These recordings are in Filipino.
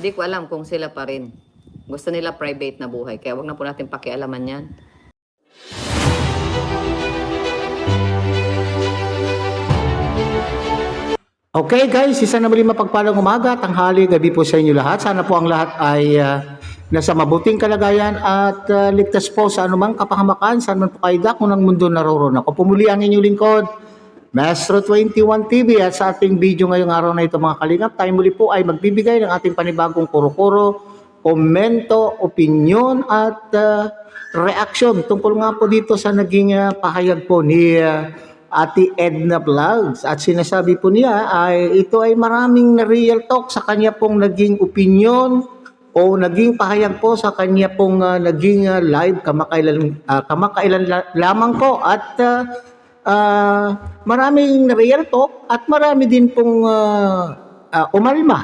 Di ko alam kung sila pa rin. Gusto nila private na buhay. Kaya wag na po natin pakialaman yan. Okay guys, isa na muli mapagpalang umaga, tanghali, gabi po sa inyo lahat. Sana po ang lahat ay nasa mabuting kalagayan at ligtas po sa anumang kapahamakan, saan man po kayo dako ng mundo naroroon. Ako po muli ang inyong lingkod, Maestro 21 TV, at sa ating video ngayong araw na ito mga kalingap, tayo muli po ay magbibigay ng ating panibagong kuro-kuro, komento, opinion at reaction tungkol nga po dito sa naging pahayag po ni Ate Edna Vlogs. At sinasabi po niya ay ito ay maraming na real talk sa kanya pong naging opinion o naging pahayag po sa kanya pong naging live kamakailan lamang po. At maraming na real talk at marami din pong umalma.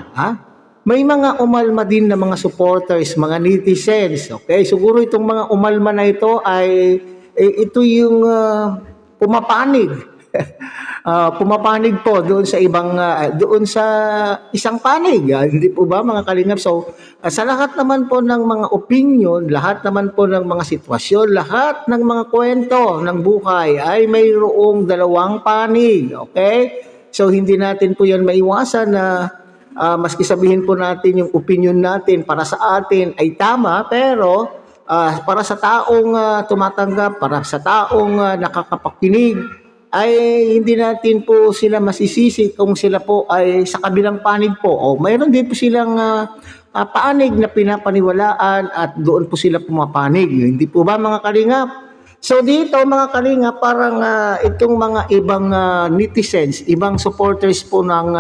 May mga umalma din na mga supporters, mga netizens. Okay, siguro itong mga umalma na ito ay ito yung pumapanig. Pumapanig po doon sa ibang doon sa isang panig. Hindi po ba mga kalingap? So sa lahat naman po ng mga opinion, lahat naman po ng mga sitwasyon, lahat ng mga kwento ng buhay ay mayroong dalawang panig. Okay? So hindi natin po 'yan maiwasan na maski sabihin po natin yung opinion natin para sa atin ay tama, pero para sa taong tumatanggap, para sa taong nakakapakinig, ay hindi natin po sila masisisi kung sila po ay sa kabilang panig po. O mayroon din po silang panig na pinapaniwalaan at doon po sila pumapanig. Hindi po ba mga kalingap? So dito mga kalingap, parang itong mga ibang netizens, ibang supporters po ng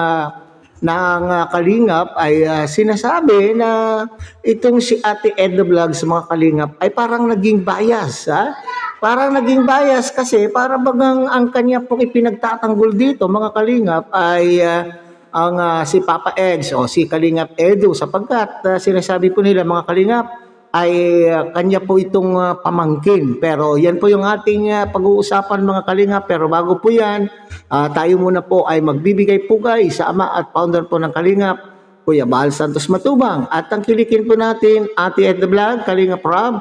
kalingap ay sinasabi na itong si Ate Edna Vlogs mga kalingap ay parang naging bias. Parang naging bias kasi para bagang ang kanya pong ipinagtatanggol dito mga kalingap ay ang si Papa Eds o si Kalingap Edu, sapagkat sinasabi po nila mga kalingap ay kanya po itong pamangkin. Pero yan po yung ating pag-uusapan mga kalingap. Pero bago po yan, tayo muna po ay magbibigay pugay sa ama at founder po ng Kalingap, Kuya Bal Santos Matubang. At tangkilikin po natin Ate Edna Vlog, Kalingap Rob.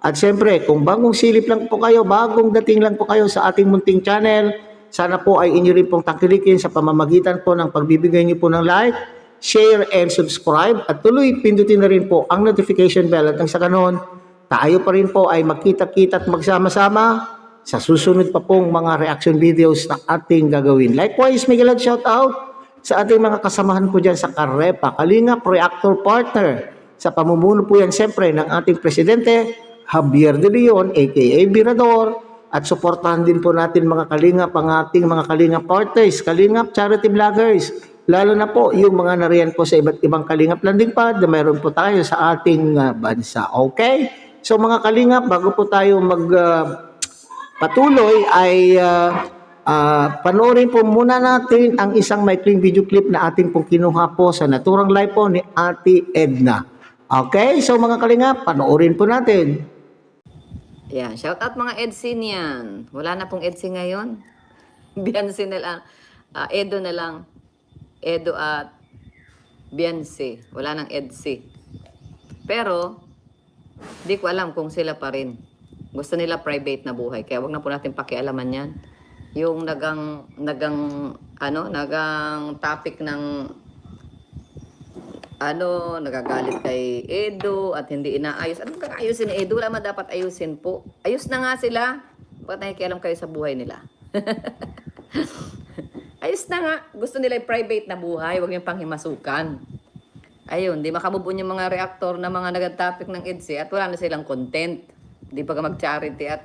At siyempre, kung bagong silip lang po kayo, bagong dating lang po kayo sa ating munting channel, sana po ay inyo rin pong tangkilikin sa pamamagitan po ng pagbibigay niyo po ng like, share and subscribe, at tuloy pindutin na rin po ang notification bell, at ang sa ganon, tayo pa rin po ay magkita-kita at magsama-sama sa susunod pa pong mga reaction videos na ating gagawin. Likewise, may galad shout out sa ating mga kasamahan po dyan sa Karepa, Kalingap Reactor Partner. Sa pamumuno po yan siyempre ng ating Presidente, Javier De Leon, aka Birador, at suportahan din po natin mga Kalingap, ang ating mga Kalingap partners, Kalingap Charity Vloggers, lalo na po yung mga nariyan po sa iba't ibang Kalingap landing pad na mayroon po tayo sa ating bansa. Okay? So mga Kalingap, bago po tayo patuloy ay panoorin po muna natin ang isang maikling video clip na ating pong kinuha po sa naturang live po ni Ate Edna. Okay? So mga Kalingap, panoorin po natin. Yan. Shout out mga EDSI niyan. Wala na pong EDSI ngayon. Beyonce na lang. Edo na lang. Edo at Beyonce. Wala nang EDSI. Pero, di ko alam kung sila pa rin. Gusto nila private na buhay. Kaya wag na po natin pakialaman yan. Yung nagang topic ng nagagalit kay Edo at hindi inaayos. Anong kakaayusin ni Edo? Wala man dapat ayusin po. Ayos na nga sila. Bakit nakikialam kayo sa buhay nila? Ayos na nga. Gusto nila yung private na buhay. Huwag yung panghimasukan. Ayun, di makamubun yung mga reactor na mga nagag-topic ng EDSI at wala na silang content. Di pa ka mag-charity at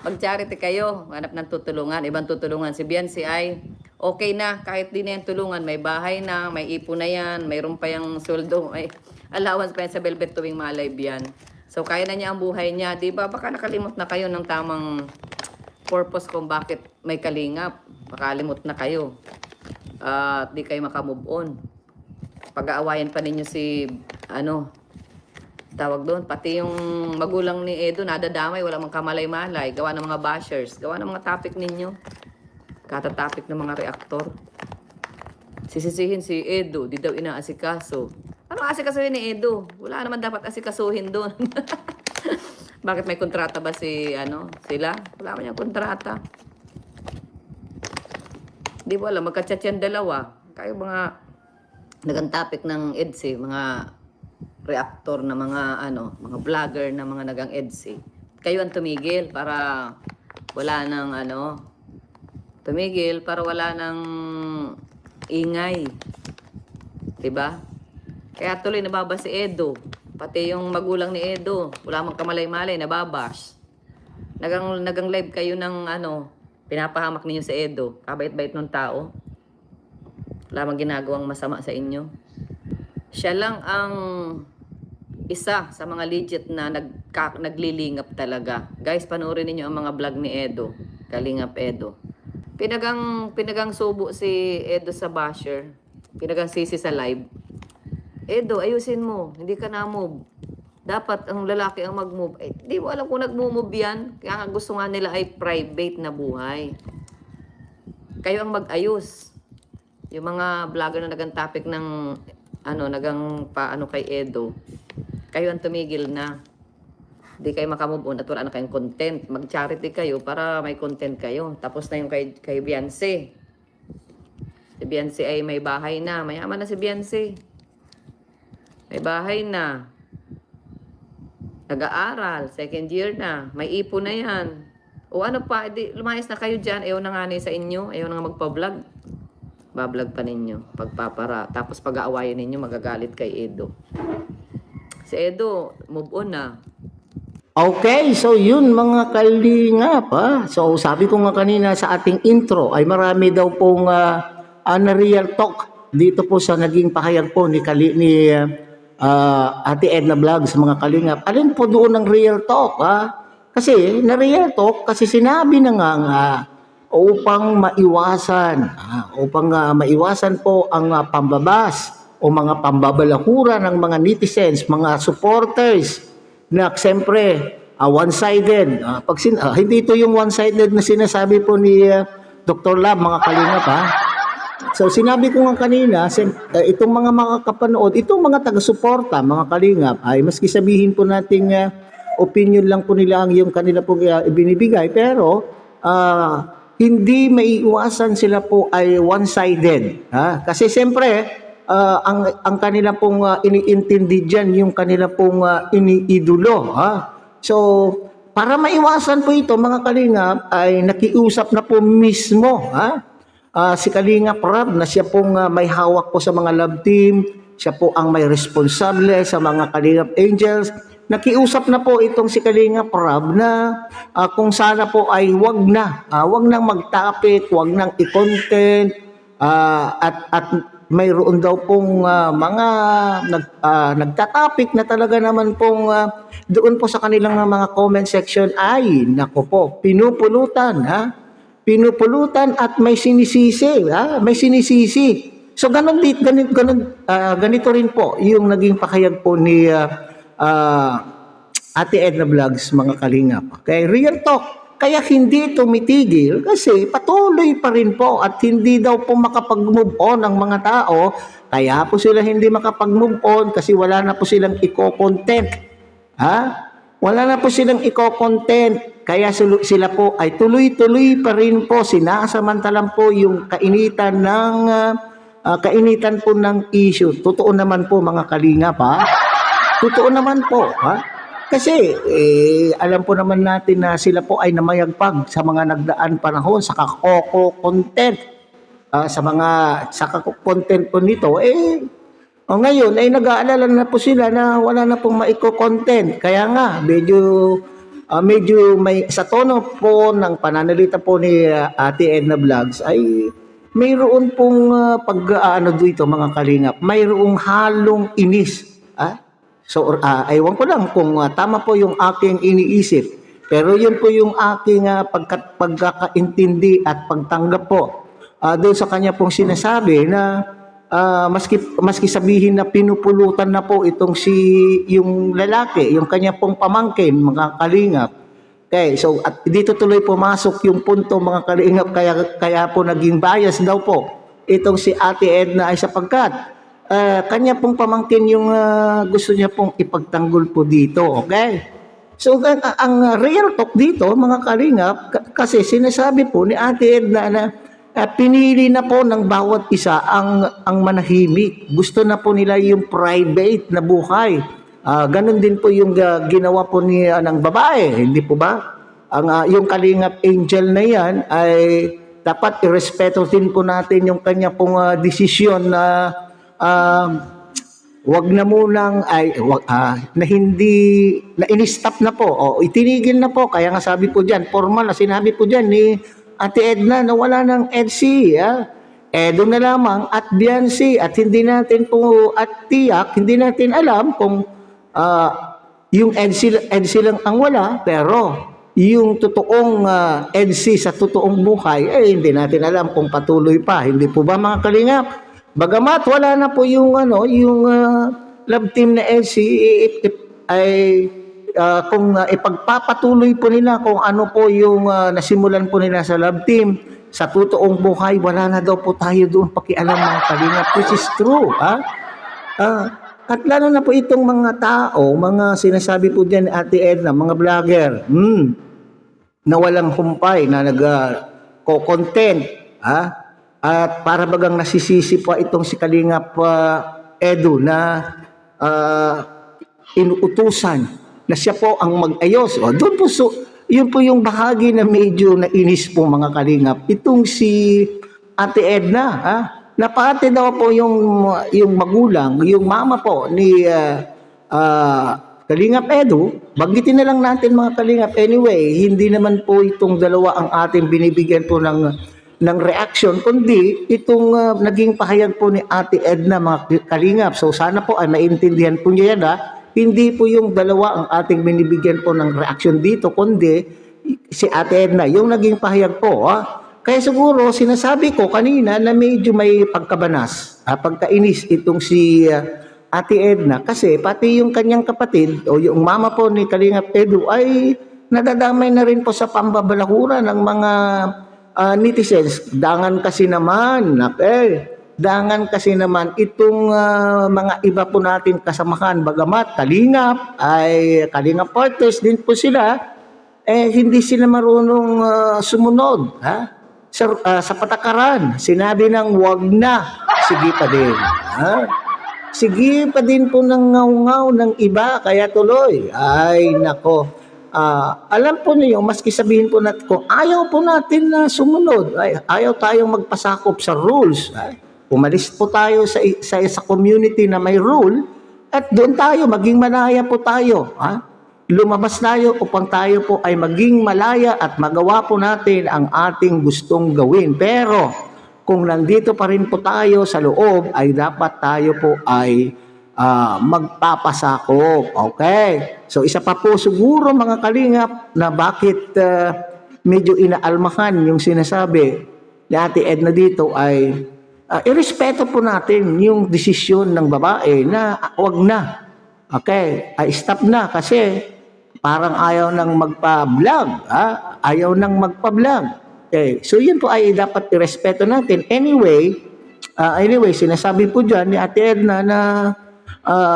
mag-charity kayo. Hanap ng tutulungan. Ibang tutulungan. Si Beyonce ay okay na, kahit di na yan tulungan, may bahay na, may ipon na yan, mayroon pa yung sweldo, may allowance pa yan sa Velvet tuwing ma-live yan. So, kaya na niya ang buhay niya. Diba? Baka nakalimot na kayo ng tamang purpose kung bakit may kalingap. Makalimot na kayo. Di kayo makamove on. Pag-aawayan pa ninyo si, tawag doon, pati yung magulang ni Edo, nadadamay, wala mang kamalay-malay, gawa ng mga bashers, gawa ng mga topic ninyo. Kata-topic ng mga reaktor. Sisisihin si Edo, di daw inaasikaso. Ano asikasuhin ni Edo? Wala naman dapat asikasuhin doon. Bakit may kontrata ba sila? Wala man yung kontrata. Di ko alam, magka-chat yan dalawa. Kayo mga nagang topic ng EDSI, mga reactor na mga vlogger na mga nagang EDSI. Kayo ang tumigil para wala nang tumigil para wala nang ingay. Diba? Kaya tuloy nababa si Edo. Pati yung magulang ni Edo, wala mang kamalay-malay, nababash. Nagang live kayo ng pinapahamak ninyo si Edo. Kabait-bait ng tao. Wala mang ginagawang masama sa inyo. Siya lang ang isa sa mga legit na naglilingap talaga. Guys, panoorin niyo ang mga vlog ni Edo. Kalingap Edo. Pinagang subo si Edo sa basher. Pinagang sisi sa live. Edo, ayusin mo. Hindi ka na-move. Dapat ang lalaki ang mag-move. Di mo alam kung nag-move yan. Kaya nga gusto nga nila ay private na buhay. Kayo ang mag-ayos. Yung mga vlogger na nagang topic ng nagang paano kay Edo. Kayo ang tumigil na. Di kayo makamove on at wala na kayong content. Mag-charity kayo para may content kayo. Tapos na yung kay Beyonce. Si Beyonce ay may bahay na. Mayaman na si Beyonce. May bahay na. Nag-aaral. Second year na. May ipon na yan. O ano pa, lumayas na kayo dyan. Ayaw na nga sa inyo. Ayaw na nga magpa-vlog. Bablog pa ninyo. Pagpapara. Tapos pag-aawayan ninyo, magagalit kay Edo. Si Edo, move on na. Okay, so yun mga kalingap. So sabi ko nga kanina sa ating intro ay marami daw pong na real talk dito po sa naging pahayag po ni Ate Edna Vlog sa mga kalingap. Alin po doon ng real talk? Kasi na real talk kasi sinabi na nga upang maiwasan po ang pambabas o mga pambabalahura ng mga netizens, mga supporters na siyempre one-sided. Hindi ito yung one-sided na sinasabi po ni Dr. Lab, mga kalingap. So sinabi ko nga kanina, itong mga makakapanood, itong mga taga-suporta, mga kalingap, ay maski sabihin po nating opinion lang po nila ang yung kanila po ibinibigay, pero hindi maiiwasan sila po ay one-sided. Kasi siyempre, ang kanila pong iniintindi dyan, yung kanila pong iniidolo. So, para maiwasan po ito, mga kalingap, ay nakiusap na po mismo si Kalingap Rab na siya pong may hawak po sa mga love team, siya po ang may responsable sa mga Kalingap Angels. Nakiusap na po itong si Kalingap Rab na kung sana po ay wag nang mag-topic, wag nang i-content, at mayroon daw pong mga nagta-topic na talaga naman pong doon po sa kanilang mga comment section ay nako po, pinupulutan at may sinisisi, may sinisisi. So ganito rin po yung naging pakayag po ni Ate Edna Vlogs, mga kalingap. Okay, real talk. Kaya hindi tumitigil kasi patuloy pa rin po at hindi daw po makapag-move on ang mga tao. Kaya po sila hindi makapag-move on kasi wala na po silang i-content. Wala na po silang i-content. Kaya sila po ay tuloy-tuloy pa rin po sinasamantalan po yung kainitan po ng issue. Totoo naman po, mga kalingap. Totoo naman po. Kasi alam po naman natin na sila po ay namayagpag sa mga nagdaan panahon sa content. Sa content po nito, ngayon ay nag-aalala na po sila na wala na pong maiko-content. Kaya nga, medyo may sa tono po ng pananalita po ni Ate Edna Vlogs ay mayroon pong dito, mga kalingap, mayroong halong inis. So, aywan ko lang kung tama po yung aking iniisip. Pero yun po yung aking pagkakaintindi at pagtanggap po doon sa kanya pong sinasabi na maski sabihin na pinupulutan na po itong yung lalaki, yung kanya pong pamangkin, mga kalingap. Okay, so at dito tuloy pumasok yung punto, mga kalingap, kaya po naging bias daw po itong si Ate Edna ay sapagkat kanya pong pamangkin yung gusto niya pong ipagtanggol po dito, okay? So ang real talk dito mga kalingap, kasi sinasabi po ni Ate Edna na pinili na po ng bawat isa ang manahimik. Gusto na po nila yung private na buhay. Ganon din po yung ginawa po ng babae, hindi po ba? Yung Kalingap Angel na yan ay dapat irespeto din po natin yung kanya pong desisyon na wag na munang na hindi na in-stop na po o itinigil na po. Kaya nga sabi po diyan, formal na sinabi po diyan ni Ate Edna na wala ng EDC, Edo na lamang at Biancy, at hindi natin po at tiyak, hindi natin alam kung yung EDC lang ang wala, pero yung totoong EDC sa totoong buhay, hindi natin alam kung patuloy pa. Hindi po ba mga kalingap? Bagamat wala na po yung yung love team na EDC, ay kung ipagpapatuloy po nila kung ano po yung nasimulan po nila sa love team, sa totoong buhay, wala na daw po tayo doon pakialam mga kalingap, which is true. At lalo na po itong mga tao, mga sinasabi po dyan ni Ate Edna, mga vlogger, na walang humpay, na nag-content, at para bagang nasisisi pa itong si Kalingap Edu na inuutusan na siya po ang mag-ayos. Doon po, yun po yung bahagi na medyo nainis po mga kalingap. Itong si Ate Edna, na pati daw po yung magulang, yung mama po ni Kalingap Edu, banggitin na lang natin mga kalingap. Anyway, hindi naman po itong dalawa ang ating binibigyan po ng reaction, kundi itong naging pahayag po ni Ate Edna mga kalingap. So sana po ay maintindihan po niya yan Hindi po yung dalawa ang ating binibigyan po ng reaction dito, kundi si Ate Edna, yung naging pahayag po. Kaya siguro sinasabi ko kanina na medyo may pagkabanas, pagkainis itong si Ate Edna, kasi pati yung kanyang kapatid o yung mama po ni Kalingap Edu ay nadadamay na rin po sa pambabalakura ng mga netizens. Dangan kasi naman itong mga iba po natin kasamahan, bagamat Kalingap ay Kalingap partners din po sila, hindi sila marunong sumunod sa patakaran. Sinabi ng wag na, sige pa din. Sige pa din po ng ngaw-ngaw ng iba, kaya tuloy. Ay nako, alam po niyo, maski sabihin po natin, kung ayaw po natin na sumunod, ayaw tayong magpasakop sa rules, umalis po tayo sa community na may rule, at doon tayo, maging malaya po tayo. Lumabas tayo upang tayo po ay maging malaya at magawa po natin ang ating gustong gawin. Pero kung nandito pa rin po tayo sa loob, ay dapat tayo po ay magpapasakop. Okay? So isa pa po siguro mga kalingap na bakit medyo inaalmahan yung sinasabi ni Ate Edna dito ay irespeto po natin yung desisyon ng babae na wag na. Okay? Stop na kasi parang ayaw nang magpa-vlog. Ayaw nang magpa-vlog. Okay. So yun po ay dapat irespeto natin. Anyway, sinasabi po dyan ni Ate Edna na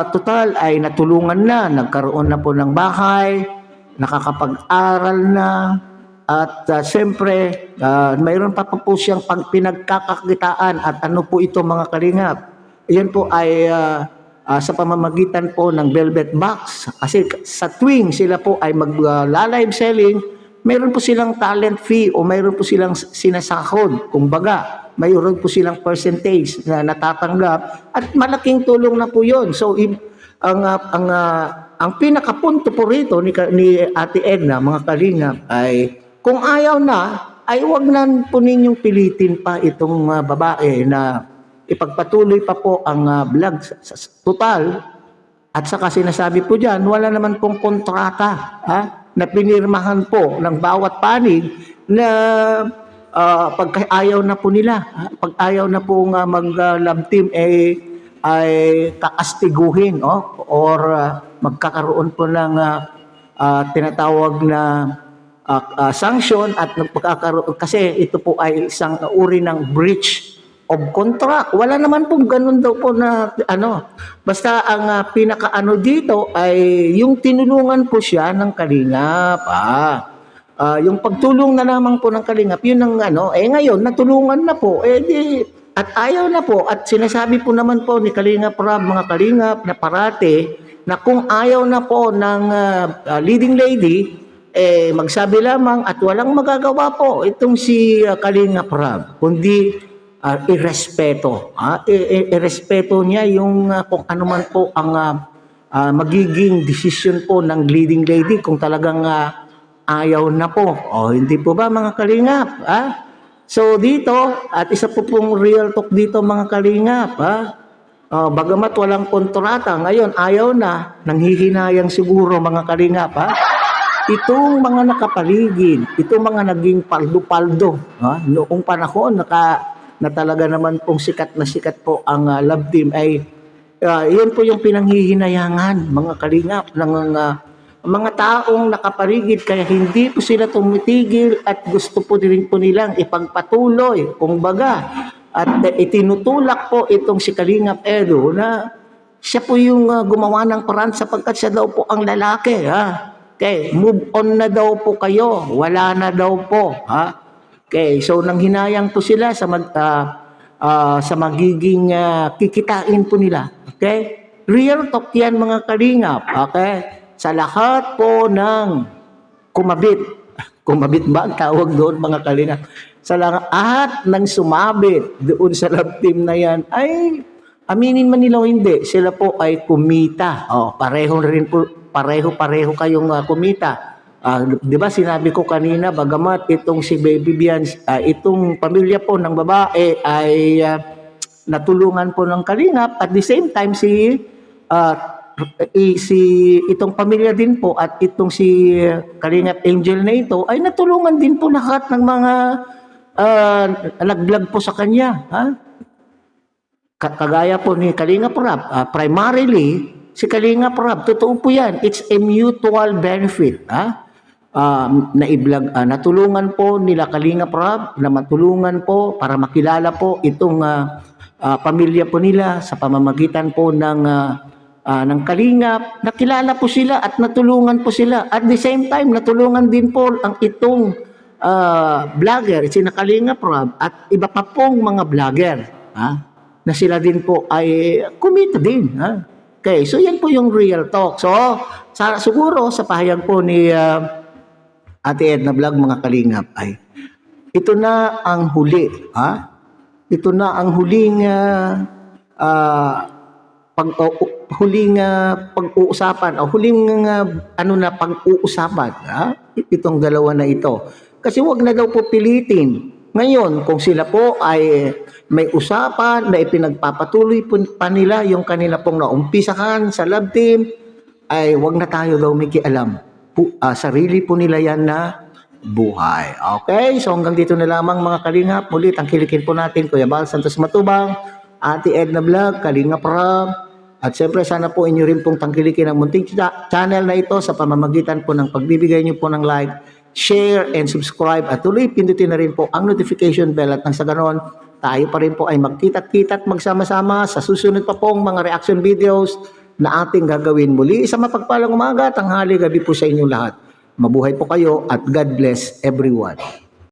total ay natulungan na, nagkaroon na po ng bahay, nakakapag-aral na, at siyempre, mayroon pa po siyang pinagkakakitaan. At ano po ito mga kalingap? Yan po ay sa pamamagitan po ng Velvet Box. Kasi sa tuwing sila po ay mag-live selling, mayroon po silang talent fee o mayroon po silang sinasahod. Kumbaga, mayroon po silang percentage na natatanggap at malaking tulong na po yun. So, ang pinakapunto po rito ni Ate Edna, mga kalingap, ay kung ayaw na, ay wag na po ninyong pilitin pa itong babae na ipagpatuloy pa po ang vlog sa total. At saka sinasabi po dyan, wala naman pong kontrata na pinirmahan po ng bawat panig na pag ayaw na po nila, pag ayaw na po mag-love team ay kakastiguhin or magkakaroon po ng tinatawag na sanction at nagpagkakaroon kasi ito po ay isang uri ng breach of contract. Wala naman pong ganun daw po na ano. Basta ang pinakaano dito ay yung tinulungan po siya ng Kalingap. Yung pagtulong na lamang po ng Kalingap, yun ang ano, ngayon, natulungan na po, at ayaw na po, at sinasabi po naman po ni Kalingap Rob, mga Kalingap, na parate, na kung ayaw na po ng leading lady, magsabi lamang at walang magagawa po itong si Kalingap Rob, kundi irespeto. Irespeto niya yung kung ano man po ang magiging decision po ng leading lady kung talagang ayaw na po. Hindi po ba mga Kalingap? So dito, at isa po pong real talk dito mga Kalingap. Bagamat walang kontrata, ngayon ayaw na, nanghihinayang siguro mga Kalingap. Itong mga nakapaligid, itong mga naging paldo-paldo, noong panahon na talaga naman pong sikat na sikat po ang love team ay yun po yung pinanghihinayangan mga Kalingap ng mga taong nakapaligid, kaya hindi po sila tumitigil at gusto po din po nilang ipagpatuloy, kumbaga, at itinutulak po itong si Kalingap Edu na siya po yung gumawa ng paraan sapagkat siya daw po ang lalaki. Okay, move on na daw po kayo, wala na daw po. Okay, so nanghinayang po sila sa magiging kikitain po nila. Okay, real talk yan mga Kalingap. Okay, sa lahat po ng kumabit ba ang tawag doon mga Kalingap? Sa lahat ng sumabit doon sa love team na yan, ay aminin man nila o hindi, sila po ay kumita. Pareho kayong kumita. Di ba sinabi ko kanina, bagamat itong si Baby Bian, itong pamilya po ng babae ay natulungan po ng Kalingap, at the same time itong pamilya din po at itong si Kalingap Angel na ito ay natulungan din po lahat ng mga nag-vlog po sa kanya. Kagaya po ni Kalingap Rob, primarily si Kalingap Rob, totoo po yan, it's a mutual benefit. Natulungan po nila Kalingap Rob na matulungan po para makilala po itong pamilya po nila sa pamamagitan po ng Kalingap. Nakilala po sila at natulungan po sila. At the same time, natulungan din po ang itong vlogger, sina Kalingap Rob at iba pa pong mga vlogger na sila din po ay kumita din. Okay, so yan po yung real talk. So, siguro sa pahayag po ni Ate Edna Vlog mga Kalingap ay ito na ang huli. Ito na ang huling pag-uusapan o pag-uusapan itong dalawa na ito. Kasi wag na daw po pilitin. Ngayon, kung sila po ay may usapan na ipinagpapatuloy pa nila yung kanila pong naumpisahan sa love team, ay wag na tayo daw makialam. Sarili po nila yan na buhay. Okay? So hanggang dito na lamang mga Kalingap. Muli, tangkilikin po natin Kuya Bal Santos Matubang, Ate Edna Vlog, Kalingap Rob, at siyempre sana po inyo rin pong tangkilikin ang munting channel na ito sa pamamagitan po ng pagbibigay nyo po ng like, share, and subscribe. At tuloy pindutin na rin po ang notification bell at nang sa ganon, tayo pa rin po ay magkita-kita at magsama-sama sa susunod pa pong mga reaction videos na ating gagawin muli. Sa mapagpalang umaga, tanghali, gabi po sa inyong lahat. Mabuhay po kayo at God bless everyone.